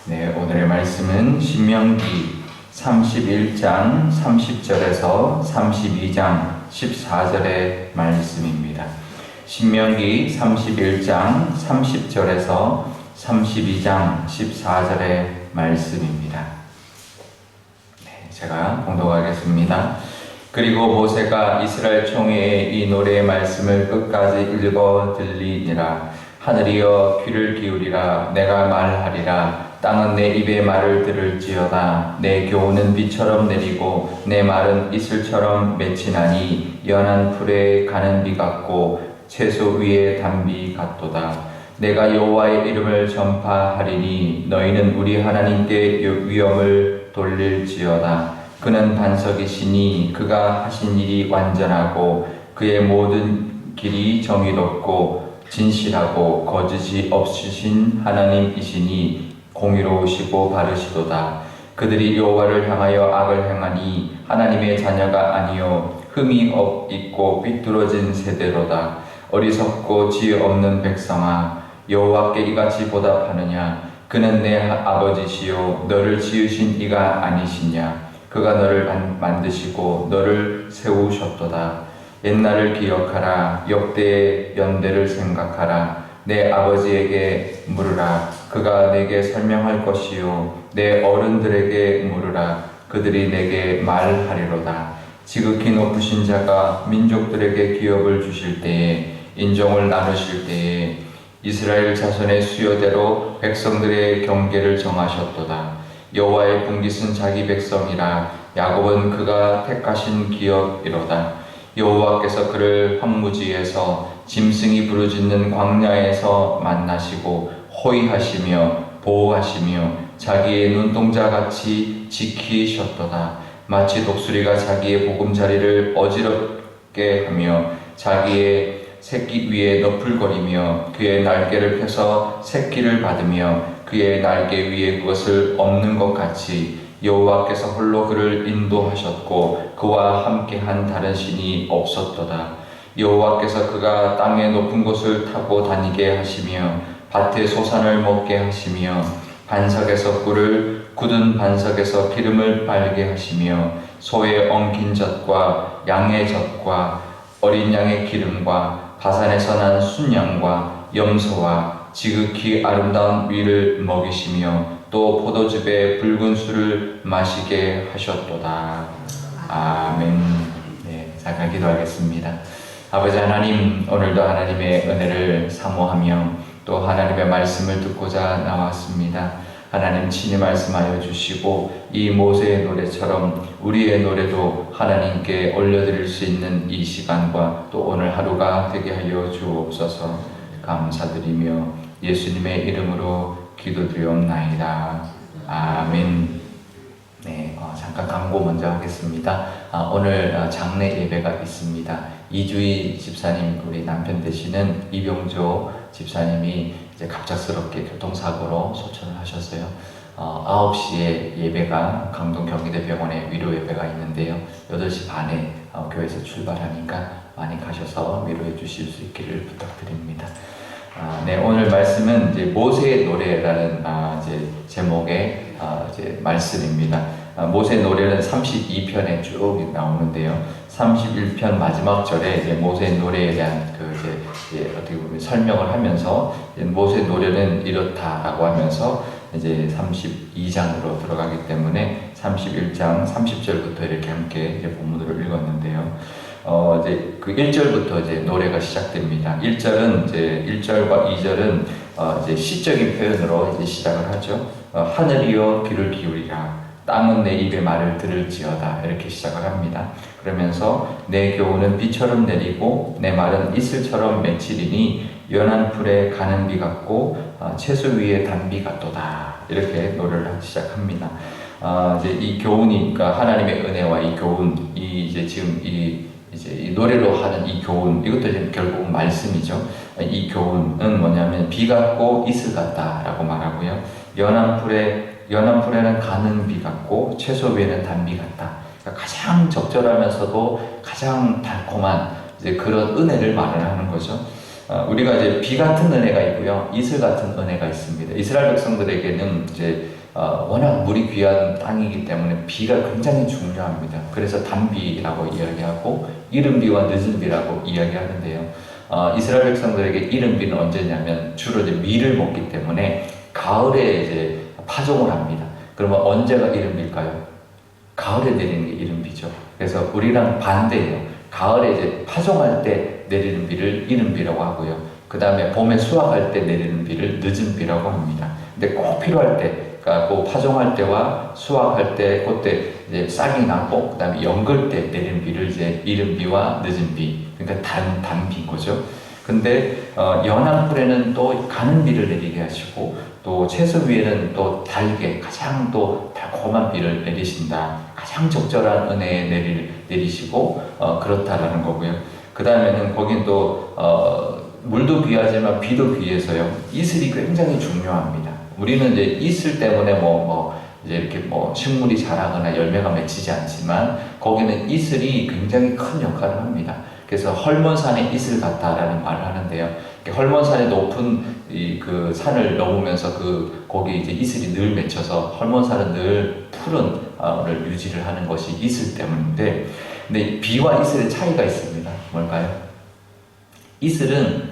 네, 오늘의 말씀은 신명기 31장 30절에서 32장 14절의 말씀입니다. 신명기 31장 30절에서 32장 14절의 말씀입니다. 네, 제가 봉독하겠습니다. 그리고 모세가 이스라엘 총회에 이 노래의 말씀을 끝까지 읽어 들리니라. 하늘이여 귀를 기울이라. 내가 말하리라. 땅은 내 입의 말을 들을지어다. 내 교훈은 비처럼 내리고 내 말은 이슬처럼 맺히나니 연한 풀에 가는 비 같고 채소 위에 단비 같도다. 내가 여호와의 이름을 전파하리니 너희는 우리 하나님께 위엄을 돌릴지어다. 그는 반석이시니 그가 하신 일이 완전하고 그의 모든 길이 정의롭고 진실하고 거짓이 없으신 하나님이시니 공의로우시고 바르시도다. 그들이 여호와를 향하여 악을 행하니 하나님의 자녀가 아니요 흠이 있고 삐뚤어진 세대로다. 어리석고 지혜 없는 백성아, 여호와께 이같이 보답하느냐? 그는 내 아버지시요 너를 지으신 이가 아니시냐? 그가 너를 만드시고 너를 세우셨도다. 옛날을 기억하라. 역대의 연대를 생각하라. 내 아버지에게 물으라. 그가 내게 설명할 것이요 내 어른들에게 물으라. 그들이 내게 말하리로다. 지극히 높으신 자가 민족들에게 기업을 주실 때에, 인종을 나누실 때에 이스라엘 자손의 수요대로 백성들의 경계를 정하셨도다. 여호와의 분깃은 자기 백성이라. 야곱은 그가 택하신 기업이로다. 여호와께서 그를 황무지에서 짐승이 부르짖는 광야에서 만나시고 호위하시며 보호하시며 자기의 눈동자같이 지키셨도다. 마치 독수리가 자기의 보금자리를 어지럽게 하며 자기의 새끼 위에 너풀거리며 그의 날개를 펴서 새끼를 받으며 그의 날개 위에 그것을 엎는 것 같이 여호와께서 홀로 그를 인도하셨고 그와 함께한 다른 신이 없었도다. 여호와께서 그가 땅의 높은 곳을 타고 다니게 하시며 밭의 소산을 먹게 하시며 반석에서 꿀을, 굳은 반석에서 기름을 빨게 하시며 소의 엉킨 젖과 양의 젖과 어린 양의 기름과 바산에서 난 순양과 염소와 지극히 아름다운 위를 먹이시며 또 포도즙에 붉은 술을 마시게 하셨도다. 아멘. 네, 잠깐 기도하겠습니다. 아버지 하나님, 오늘도 하나님의 은혜를 사모하며 또 하나님의 말씀을 듣고자 나왔습니다. 하나님 친히 말씀하여 주시고 이 모세의 노래처럼 우리의 노래도 하나님께 올려드릴 수 있는 이 시간과 또 오늘 하루가 되게 하여 주옵소서. 감사드리며 예수님의 이름으로 기도드리옵나이다. 아멘. 네, 잠깐 광고 먼저 하겠습니다. 오늘 장례 예배가 있습니다. 이주희 집사님, 우리 남편 되시는 이병조 집사님이 이제 갑작스럽게 교통사고로 소천을 하셨어요. 9시에 예배가 강동 경희대병원에 위로 예배가 있는데요. 8시 반에 교회에서 출발하니까 많이 가셔서 위로해 주실 수 있기를 부탁드립니다. 네, 오늘 말씀은 이제 모세의 노래라는 이제 제목의 이제 말씀입니다. 모세의 노래는 32편에 쭉 나오는데요. 31편 마지막 절에 이제 모세의 노래에 대한 이제 어떻게 보면 설명을 하면서 모세의 노래는 이렇다라고 하면서 이제 32장으로 들어가기 때문에 31장 30절부터 이렇게 함께 이제 본문으로 읽었는데요. 이제 그 1절부터 이제 노래가 시작됩니다. 1절은 이제 1절과 2절은 이제 시적인 표현으로 이제 시작을 하죠. 하늘이여 귀를 기울이라. 땅은 내 입의 말을 들을지어다. 이렇게 시작을 합니다. 그러면서 내 교훈은 비처럼 내리고 내 말은 이슬처럼 맺히리니 연한 풀에 가는 비 같고 채소 위에 단비 같도다. 이렇게 노래를 시작합니다. 이제 이 교훈이, 그러니까 하나님의 은혜와 이 교훈, 이제 지금 이제 이 노래로 하는 이 교훈, 이것도 이제 결국은 말씀이죠. 이 교훈은 뭐냐면 비 같고 이슬 같다라고 말하고요. 연한 풀에는 가는 비 같고 채소 위에는 단비 같다. 그러니까 가장 적절하면서도 가장 달콤한 이제 그런 은혜를 말을 하는 거죠. 우리가 이제 비 같은 은혜가 있고요, 이슬 같은 은혜가 있습니다. 이스라엘 백성들에게는 이제 워낙 물이 귀한 땅이기 때문에 비가 굉장히 중요합니다. 그래서 단비라고 이야기하고 이른 비와 늦은 비라고 이야기하는데요. 이스라엘 백성들에게 이른 비는 언제냐면 주로 이제 밀을 먹기 때문에 가을에 이제 파종을 합니다. 그러면 언제가 이른 비일까요? 가을에 내리는 게 이른 비죠. 그래서 우리랑 반대예요. 가을에 이제 파종할 때 내리는 비를 이른 비라고 하고요. 그 다음에 봄에 수확할 때 내리는 비를 늦은 비라고 합니다. 근데 꼭 필요할 때, 그러니까 그 파종할 때와 수확할 때, 그때 이제 싹이 나고, 그 다음에 연글 때 내리는 비를 이제 이른 비와 늦은 비, 그러니까 단비인 거죠. 근데 연한 풀에는 또 가는 비를 내리게 하시고, 또 채소 위에는 또 달게 가장 또 달콤한 비를 내리신다. 가장 적절한 은혜에 내리시고 그렇다라는 거고요. 그 다음에는 거긴 또 물도 귀하지만 비도 귀해서요. 이슬이 굉장히 중요합니다. 우리는 이제 이슬 때문에 이제 이렇게 식물이 자라거나 열매가 맺히지 않지만 거기는 이슬이 굉장히 큰 역할을 합니다. 그래서 헐몬산의 이슬 같다라는 말을 하는데요. 헐몬산의 높은 그 산을 넘으면서 거기 이제 이슬이 늘 맺혀서 헐몬산은 늘 푸른을 유지를 하는 것이 이슬 때문인데, 근데 비와 이슬의 차이가 있습니다. 뭘까요? 이슬은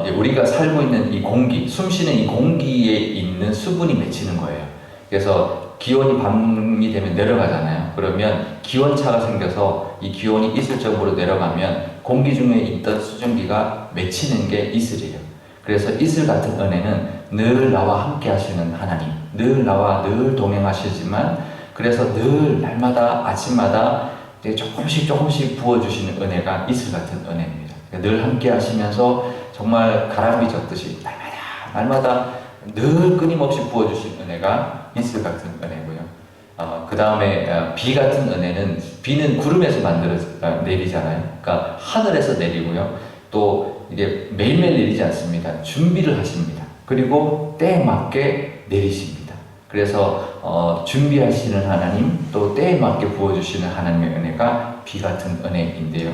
이제 우리가 살고 있는 이 공기, 숨쉬는 이 공기에 있는 수분이 맺히는 거예요. 그래서 기온이 밤이 되면 내려가잖아요. 그러면 기온차가 생겨서 이 기온이 이슬적으로 내려가면 공기 중에 있던 수증기가 맺히는 게 이슬이에요. 그래서 이슬 같은 은혜는 늘 나와 함께 하시는 하나님, 늘 나와 늘 동행하시지만 그래서 늘 날마다 아침마다 조금씩 부어주시는 은혜가 이슬 같은 은혜입니다. 늘 함께 하시면서 정말 가랑비 젓듯이 날마다 늘 끊임없이 부어주신 은혜가 이슬 같은 은혜고요. 그 다음에 비 같은 은혜는, 비는 구름에서 내리잖아요. 그러니까 하늘에서 내리고요. 또 이게 매일매일 내리지 않습니다. 준비를 하십니다. 그리고 때에 맞게 내리십니다. 그래서 준비하시는 하나님, 또 때에 맞게 부어주시는 하나님의 은혜가 비 같은 은혜인데요.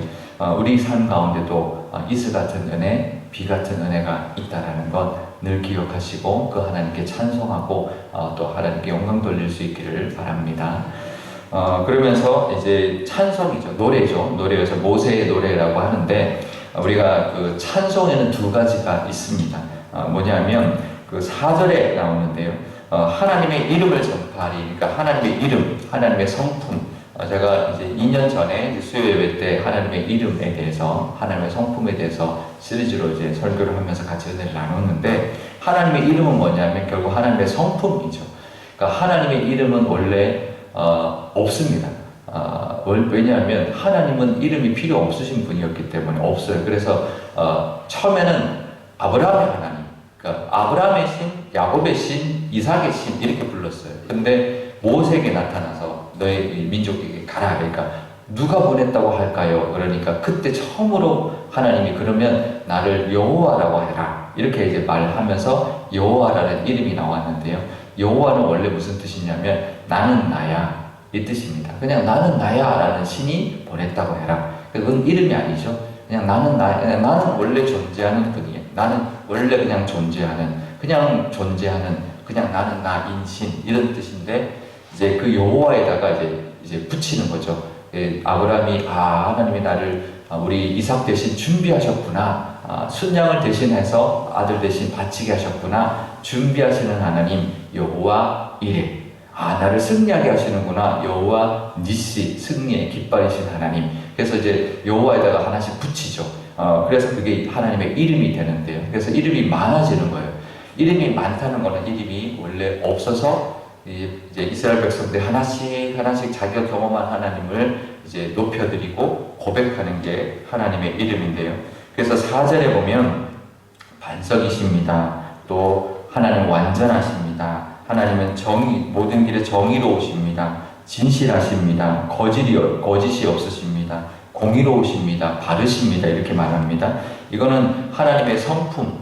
우리 삶 가운데도 이슬 같은 은혜, 비 같은 은혜가 있다라는 것 늘 기억하시고 그 하나님께 찬송하고 또 하나님께 영광 돌릴 수 있기를 바랍니다. 그러면서 이제 찬송이죠. 노래죠. 노래에서 모세의 노래라고 하는데 우리가 그 찬송에는 두 가지가 있습니다. 뭐냐면 그 4절에 나오는데요. 하나님의 이름을 전파하리. 그러니까 하나님의 이름, 하나님의 성품. 제가 이제 2년 전에 수요 예배 때 하나님의 이름에 대해서, 하나님의 성품에 대해서 시리즈로 이제 설교를 하면서 같이 은혜를 나눴는데, 하나님의 이름은 뭐냐면 결국 하나님의 성품이죠. 그러니까 하나님의 이름은 원래 없습니다. 왜냐하면 하나님은 이름이 필요 없으신 분이었기 때문에 없어요. 그래서 처음에는 아브라함의 하나님, 그러니까 아브라함의 신, 야곱의 신, 이삭의 신 이렇게 불렀어요. 근데 모세에게 나타나서 너의 민족에게 가라. 그러니까 누가 보냈다고 할까요? 그러니까 그때 처음으로 하나님이 그러면 나를 여호와라고 해라. 이렇게 이제 말하면서 여호와라는 이름이 나왔는데요. 여호와는 원래 무슨 뜻이냐면 나는 나야 이 뜻입니다. 그냥 나는 나야 라는 신이 보냈다고 해라. 그건 이름이 아니죠. 그냥 나는 원래 존재하는 분이에요. 나는 원래 그냥 존재하는 그냥 나는 나인 신 이런 뜻인데 이제 그 여호와에다가 이제 붙이는 거죠. 아브라함이 하나님이 나를 우리 이삭 대신 준비하셨구나. 순양을 대신해서 아들 대신 바치게 하셨구나. 준비하시는 하나님 여호와 이레. 나를 승리하게 하시는구나. 여호와 니시, 승리의 깃발이신 하나님. 그래서 이제 여호와에다가 하나씩 붙이죠. 그래서 그게 하나님의 이름이 되는데요. 그래서 이름이 많아지는 거예요. 이름이 많다는 거는 이름이 원래 없어서 이제 이스라엘 백성들 하나씩 자기가 경험한 하나님을 이제 높여드리고 고백하는 게 하나님의 이름인데요. 그래서 4절에 보면 반석이십니다. 또 하나님 완전하십니다. 하나님은 모든 길에 정의로우십니다. 진실하십니다. 거짓이 없으십니다. 공의로우십니다. 바르십니다. 이렇게 말합니다. 이거는 하나님의 성품,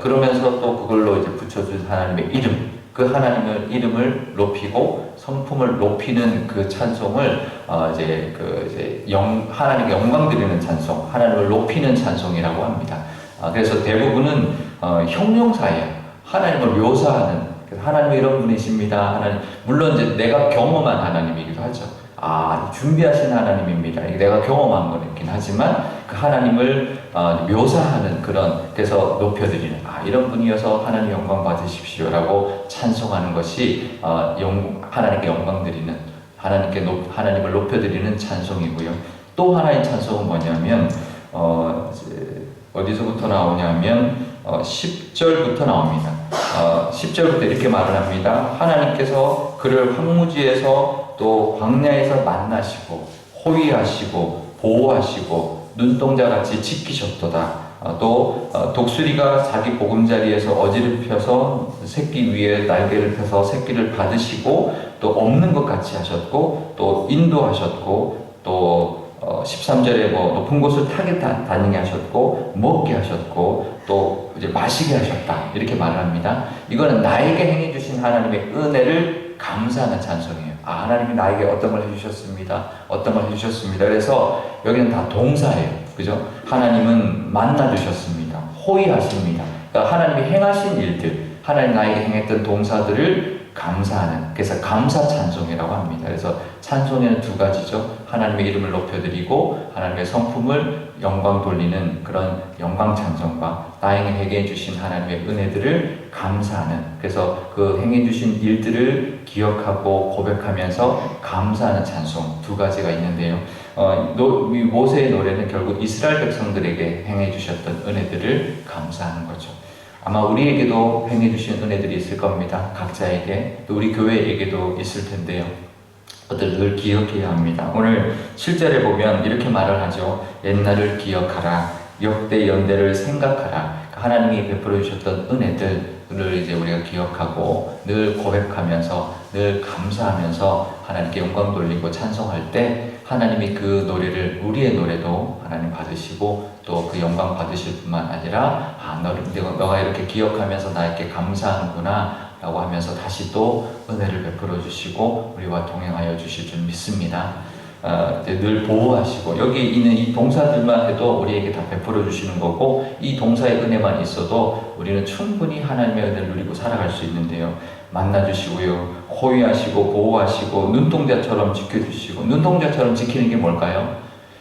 그러면서 또 그걸로 이제 붙여준 하나님의 이름, 그 하나님의 이름을 높이고 성품을 높이는 그 찬송을 하나님께 영광 드리는 찬송, 하나님을 높이는 찬송이라고 합니다. 그래서 대부분은 형용사예요. 하나님을 묘사하는, 그래서 하나님은 이런 분이십니다. 하나님, 물론 이제 내가 경험한 하나님이기도 하죠. 준비하신 하나님입니다. 이게 내가 경험한 거긴 하지만 그 하나님을 묘사하는 그런, 그래서 높여드리는, 이런 분이어서 하나님 영광 받으십시오라고 찬송하는 것이 하나님께 영광 드리는, 하나님을 높여드리는 찬송이고요. 또 하나의 찬송은 뭐냐면 어디서부터 나오냐면 10절부터 나옵니다. 10절부터 이렇게 말을 합니다. 하나님께서 그를 황무지에서 또 광야에서 만나시고 호위하시고 보호하시고 눈동자같이 지키셨도다. 또 독수리가 자기 보금자리에서 어지럽혀서 새끼 위에 날개를 펴서 새끼를 받으시고 또 없는 것 같이 하셨고 또 인도하셨고 또 13절에 높은 곳을 타게 다니게 하셨고 먹게 하셨고 또 이제 마시게 하셨다, 이렇게 말을 합니다. 이거는 나에게 행해 주신 하나님의 은혜를 감사하는 찬송이에요. 하나님이 나에게 어떤 걸 해주셨습니다. 어떤 걸 해주셨습니다. 그래서 여기는 다 동사예요. 그죠? 하나님은 만나주셨습니다. 호위하십니다. 그러니까 하나님이 행하신 일들, 하나님 나에게 행했던 동사들을 감사하는, 그래서 감사 찬송이라고 합니다. 그래서 찬송에는 두 가지죠. 하나님의 이름을 높여드리고 하나님의 성품을 영광 돌리는 그런 영광 찬송과 나에게 행해 주신 하나님의 은혜들을 감사하는, 그래서 그 행해 주신 일들을 기억하고 고백하면서 감사하는 찬송, 두 가지가 있는데요. 모세의 노래는 결국 이스라엘 백성들에게 행해 주셨던 은혜들을 감사하는 거죠. 아마 우리에게도 행해 주신 은혜들이 있을 겁니다. 각자에게, 또 우리 교회에게도 있을 텐데요. 그것들 늘 기억해야 합니다. 오늘 7절에 보면 이렇게 말을 하죠. 옛날을 기억하라. 역대 연대를 생각하라. 하나님이 베풀어 주셨던 은혜들을 이제 우리가 기억하고 늘 고백하면서 늘 감사하면서 하나님께 영광 돌리고 찬송할 때 하나님이 그 노래를, 우리의 노래도 하나님 받으시고 또 그 영광 받으실 뿐만 아니라 너가 이렇게 기억하면서 나에게 감사하는구나 라고 하면서 다시 또 은혜를 베풀어 주시고 우리와 동행하여 주실 줄 믿습니다. 늘 보호하시고, 여기 있는 이 동사들만 해도 우리에게 다 베풀어 주시는 거고, 이 동사의 은혜만 있어도 우리는 충분히 하나님의 은혜를 누리고 살아갈 수 있는데요. 만나주시고요, 호위하시고 보호하시고 눈동자처럼 지켜주시고. 눈동자처럼 지키는 게 뭘까요?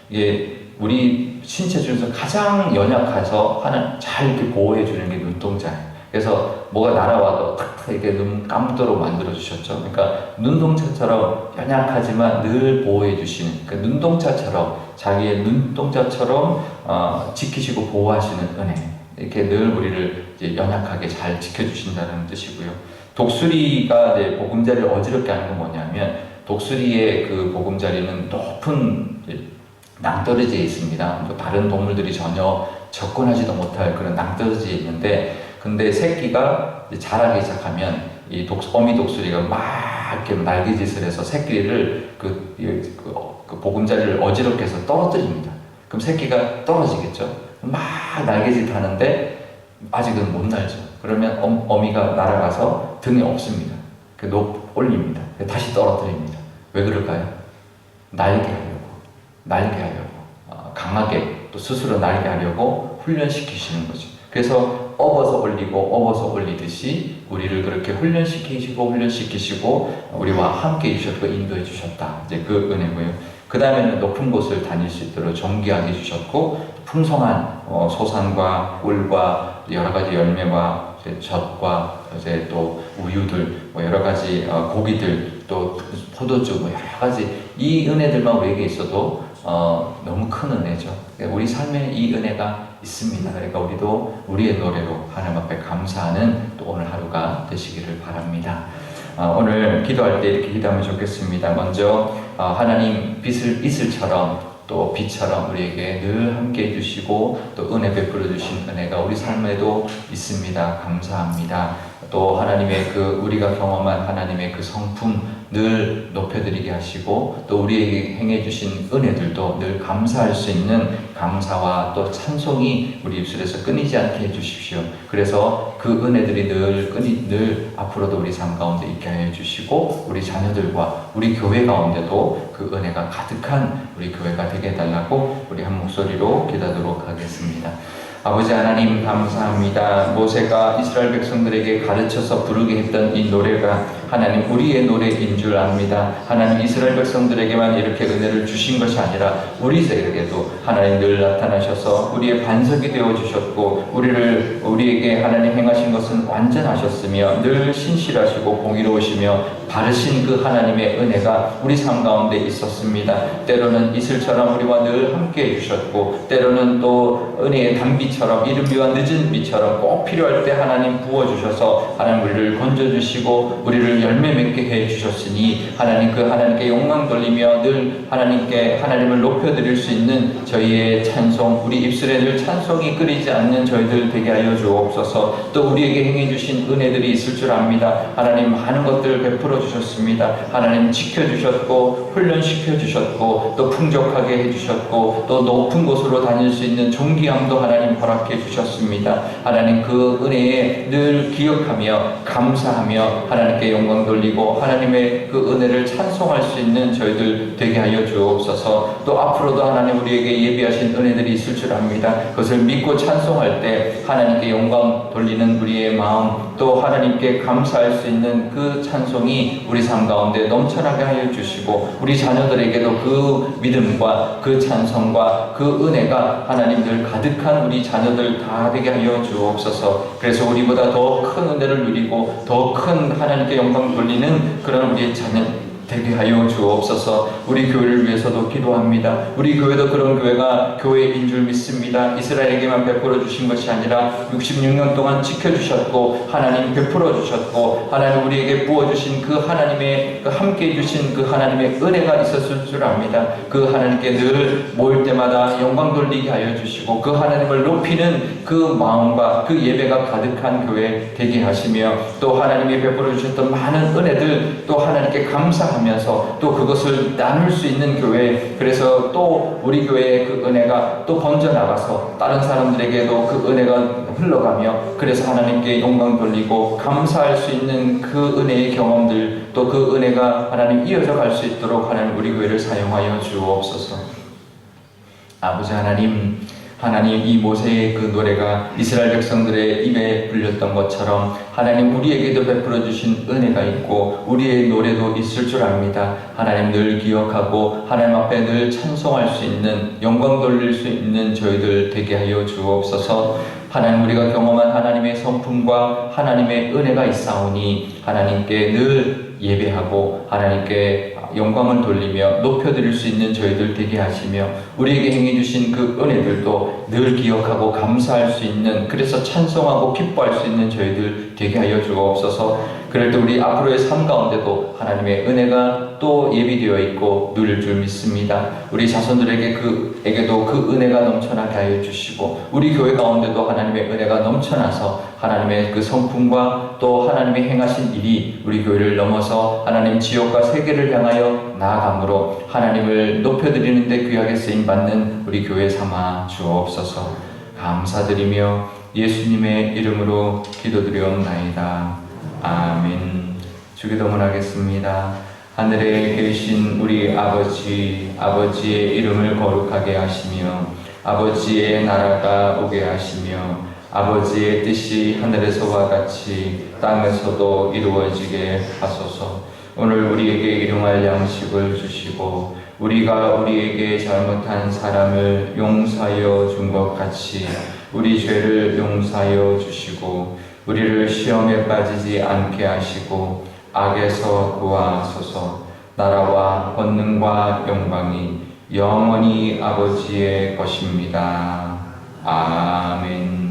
이게 우리 신체 중에서 가장 연약해서 잘 이렇게 보호해 주는 게 눈동자예요. 그래서 뭐가 날아와도 탁 이렇게 눈 감도록 만들어 주셨죠. 그러니까 눈동자처럼 연약하지만 늘 보호해 주시는, 그러니까 눈동자처럼, 자기의 눈동자처럼 지키시고 보호하시는 은혜, 이렇게 늘 우리를 이제 연약하게 잘 지켜주신다는 뜻이고요. 독수리가 이제 보금자리를 어지럽게 하는 건 뭐냐면, 독수리의 그 보금자리는 높은 낭떠러지에 있습니다. 또 다른 동물들이 전혀 접근하지도 못할 그런 낭떠러지에 있는데, 근데 새끼가 자라기 시작하면 이 어미 독수리가 막 이렇게 날개짓을 해서 새끼를 그 보금자리를 어지럽게 해서 떨어뜨립니다. 그럼 새끼가 떨어지겠죠. 막 날개짓 하는데 아직은 못 날죠. 그러면 어미가 날아가서 등에 업습니다. 올립니다. 다시 떨어뜨립니다. 왜 그럴까요? 날게 하려고 강하게 또 스스로 날게 하려고 훈련시키시는 거죠. 그래서 업어서 올리듯이 우리를 그렇게 훈련시키시고 우리와 함께 해주셨고 인도해 주셨다. 이제 그 은혜고요. 그 다음에는 높은 곳을 다닐 수 있도록 존귀하게 해주셨고, 풍성한 소산과 꿀과 여러 가지 열매와 젖과 이제 또 우유들, 여러 가지 고기들, 또 포도주, 여러 가지 이 은혜들만 우리에게 있어도 너무 큰 은혜죠. 우리 삶에 이 은혜가 있습니다. 그러니까 우리도 우리의 노래로 하나님 앞에 감사하는 또 오늘 하루가 되시기를 바랍니다. 오늘 기도할 때 이렇게 기도하면 좋겠습니다. 먼저 하나님 이슬처럼 또 빛처럼 우리에게 늘 함께 해주시고 또 은혜 베풀어 주신 은혜가 우리 삶에도 있습니다. 감사합니다. 또 하나님의 우리가 경험한 하나님의 그 성품 늘 높여드리게 하시고, 또 우리에게 행해 주신 은혜들도 늘 감사할 수 있는 감사와 또 찬송이 우리 입술에서 끊이지 않게 해주십시오. 그래서 그 은혜들이 늘 앞으로도 우리 삶 가운데 있게 해 주시고, 우리 자녀들과 우리 교회 가운데도 그 은혜가 가득한 우리 교회가 되게 해달라고 우리 한 목소리로 기도하도록 하겠습니다. 아버지 하나님 감사합니다. 모세가 이스라엘 백성들에게 가르쳐서 부르게 했던 이 노래가 하나님 우리의 노래인 줄 압니다. 하나님 이스라엘 백성들에게만 이렇게 은혜를 주신 것이 아니라 우리에게도 하나님 늘 나타나셔서 우리의 반석이 되어 주셨고 우리에게 하나님 행하신 것은 완전하셨으며 늘 신실하시고 공의로우시며 바르신 그 하나님의 은혜가 우리 삶 가운데 있었습니다. 때로는 이슬처럼 우리와 늘 함께 해주셨고 때로는 또 은혜의 단비처럼 이른 비와 늦은 비처럼 꼭 필요할 때 하나님 부어주셔서 하나님 우리를 건져주시고 우리를 열매 맺게 해주셨으니 하나님 그 하나님께 영광 돌리며 늘 하나님을 높여드릴 수 있는 저희의 찬송, 우리 입술에 늘 찬송이 끓이지 않는 저희들 되게 하여 주옵소서. 또 우리에게 행해주신 은혜들이 있을 줄 압니다. 하나님 많은 것들을 베풀어 주셨습니다. 하나님 지켜주셨고 훈련시켜주셨고 또 풍족하게 해주셨고 또 높은 곳으로 다닐 수 있는 존귀함도 하나님 허락해 주셨습니다. 하나님 그 은혜에 늘 기억하며 감사하며 하나님께 영광 돌리고 하나님의 그 은혜를 찬송할 수 있는 저희들 되게 하여 주옵소서. 또 앞으로도 하나님 우리에게 예비하신 은혜들이 있을 줄 압니다. 그것을 믿고 찬송할 때 하나님께 영광 돌리는 우리의 마음 또 하나님께 감사할 수 있는 그 찬송이 우리 삶 가운데 넘쳐나게 하여 주시고 우리 자녀들에게도 그 믿음과 그 찬송과 그 은혜가 하나님 늘 가득한 우리 자녀들 다 되게 하여 주옵소서. 그래서 우리보다 더 큰 은혜를 누리고 더 큰 하나님께 영광 돌리는 그런 우리의 자녀 되게 하여 주옵소서. 우리 교회를 위해서도 기도합니다. 우리 교회도 그런 교회가 교회인 줄 믿습니다. 이스라엘에게만 베풀어 주신 것이 아니라 66년 동안 지켜주셨고 하나님 베풀어 주셨고 하나님 우리에게 부어주신 그 하나님의 함께 해주신 그 하나님의 은혜가 있었을 줄 압니다. 그 하나님께 늘 모일 때마다 영광 돌리게 하여 주시고 그 하나님을 높이는 그 마음과 그 예배가 가득한 교회 되게 하시며 또 하나님이 베풀어 주셨던 많은 은혜들 또 하나님께 감사합니다. 또 그것을 나눌 수 있는 교회, 그래서 또 우리 교회의 그 은혜가 또 번져나가서 다른 사람들에게도 그 은혜가 흘러가며 그래서 하나님께 영광 돌리고 감사할 수 있는 그 은혜의 경험들 또 그 은혜가 하나님 이어져 갈 수 있도록 하나님 우리 교회를 사용하여 주옵소서. 아버지 하나님 이 모세의 그 노래가 이스라엘 백성들의 입에 불렸던 것처럼 하나님 우리에게도 베풀어 주신 은혜가 있고 우리의 노래도 있을 줄 압니다. 하나님 늘 기억하고 하나님 앞에 늘 찬송할 수 있는 영광 돌릴 수 있는 저희들 되게 하여 주옵소서. 하나님 우리가 경험한 하나님의 성품과 하나님의 은혜가 있사오니 하나님께 늘 예배하고 하나님께 영광을 돌리며 높여드릴 수 있는 저희들 되게 하시며 우리에게 행해주신 그 은혜들도 늘 기억하고 감사할 수 있는 그래서 찬송하고 기뻐할 수 있는 저희들 되게 하여 주옵소서. 그럴 때 우리 앞으로의 삶 가운데도 하나님의 은혜가 또 예비되어 있고 누릴 줄 믿습니다. 우리 자손들에게도 그 은혜가 넘쳐나게 하여 주시고 우리 교회 가운데도 하나님의 은혜가 넘쳐나서 하나님의 그 성품과 또 하나님의 행하신 일이 우리 교회를 넘어서 하나님 지역과 세계를 향하여 나아감으로 하나님을 높여드리는 데 귀하게 쓰임받는 우리 교회 삼아 주옵소서. 감사드리며 예수님의 이름으로 기도드리옵나이다. 아멘. 주기도문 하겠습니다. 하늘에 계신 우리 아버지의 이름을 거룩하게 하시며 아버지의 나라가 오게 하시며 아버지의 뜻이 하늘에서와 같이 땅에서도 이루어지게 하소서. 오늘 우리에게 일용할 양식을 주시고 우리가 우리에게 잘못한 사람을 용서하여 준 것 같이 우리 죄를 용서하여 주시고 우리를 시험에 빠지지 않게 하시고 악에서 구하소서. 나라와 권능과 영광이 영원히 아버지의 것입니다. 아멘.